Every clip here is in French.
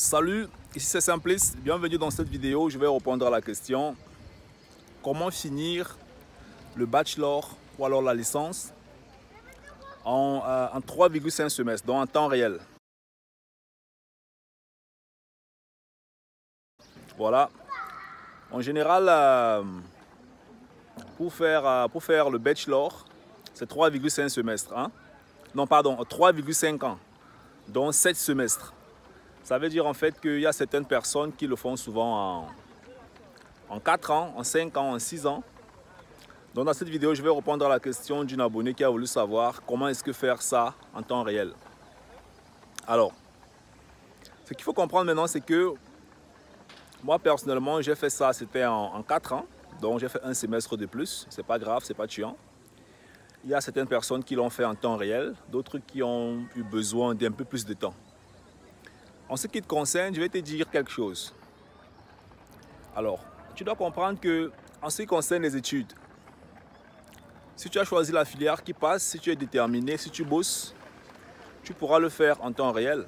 Salut, ici c'est Simplice, bienvenue dans cette vidéo. Je vais répondre à la question comment finir le bachelor ou alors la licence en 3,5 semestres, donc en temps réel. Voilà, en général, pour faire le bachelor, c'est 3,5 semestres. Hein? Non, pardon, 3,5 ans, donc 7 semestres. Ça veut dire en fait qu'il y a certaines personnes qui le font souvent en 4 ans, en 5 ans, en 6 ans. Donc dans cette vidéo, je vais répondre à la question d'une abonnée qui a voulu savoir comment est-ce que faire ça en temps réel. Alors, ce qu'il faut comprendre maintenant, c'est que moi personnellement, j'ai fait ça, c'était en 4 ans. Donc j'ai fait un semestre de plus, c'est pas grave, c'est pas tuant. Il y a certaines personnes qui l'ont fait en temps réel, d'autres qui ont eu besoin d'un peu plus de temps. En ce qui te concerne, je vais te dire quelque chose. Alors, tu dois comprendre que en ce qui concerne les études, si tu as choisi la filière qui passe, si tu es déterminé, si tu bosses, tu pourras le faire en temps réel.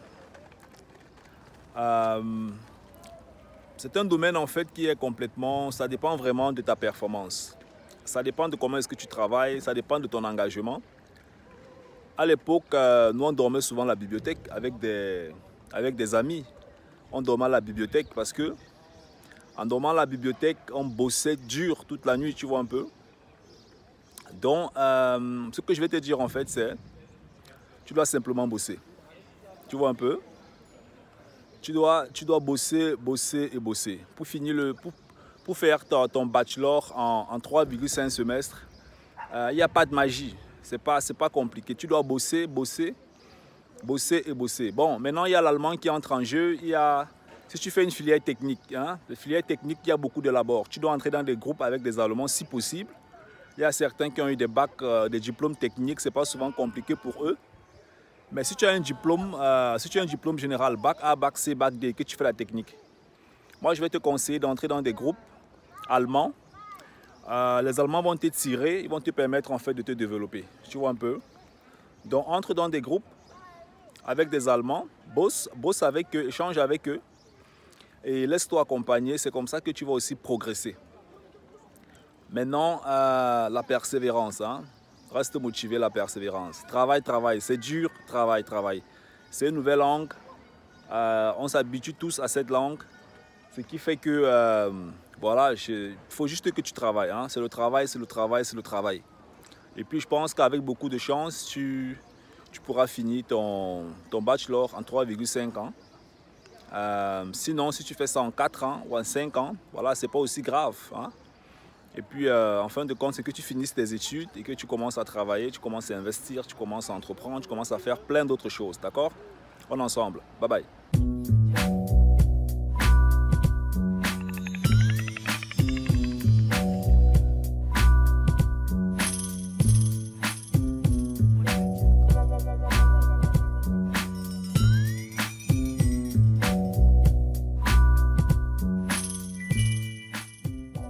C'est un domaine en fait qui est complètement, ça dépend vraiment de ta performance. Ça dépend de comment est-ce que tu travailles, ça dépend de ton engagement. À l'époque, nous on dormait souvent à la bibliothèque avec des amis. On dormait à la bibliothèque parce que en dormant à la bibliothèque, on bossait dur toute la nuit, tu vois un peu. Donc, ce que je vais te dire en fait, c'est tu dois simplement bosser. Tu vois un peu? Tu dois bosser, bosser et bosser. Pour finir pour faire ton bachelor en 3,5 semestres, il n'y a pas de magie. C'est pas compliqué. Tu dois bosser, bosser, bosser et bosser. Bon, maintenant, il y a l'allemand qui entre en jeu. Si tu fais une filière technique, hein, la filière technique, il y a beaucoup de labors. Tu dois entrer dans des groupes avec des Allemands si possible. Il y a certains qui ont eu des bacs, des diplômes techniques. Ce n'est pas souvent compliqué pour eux. Mais si tu as un diplôme général, bac A, bac C, bac D, que tu fais la technique, moi je vais te conseiller d'entrer dans des groupes allemands. Les Allemands vont te tirer, ils vont te permettre en fait de te développer. Tu vois un peu? Donc entre dans des groupes avec des Allemands, bosse avec eux, échange avec eux et laisse-toi accompagner. C'est comme ça que tu vas aussi progresser. Maintenant, la persévérance. Hein? Reste motivé, la persévérance. Travail, travail. C'est dur, travail, travail. C'est une nouvelle langue. On s'habitue tous à cette langue. Ce qui fait que, voilà, il faut juste que tu travailles. Hein? C'est le travail, c'est le travail, c'est le travail. Et puis, je pense qu'avec beaucoup de chance, tu pourras finir ton bachelor en 3,5 ans. Sinon, si tu fais ça en 4 ans ou en 5 ans, voilà, c'est pas aussi grave. Hein? Et puis, en fin de compte, c'est que tu finisses tes études et que tu commences à travailler, tu commences à investir, tu commences à entreprendre, tu commences à faire plein d'autres choses, d'accord? On est ensemble. Bye bye.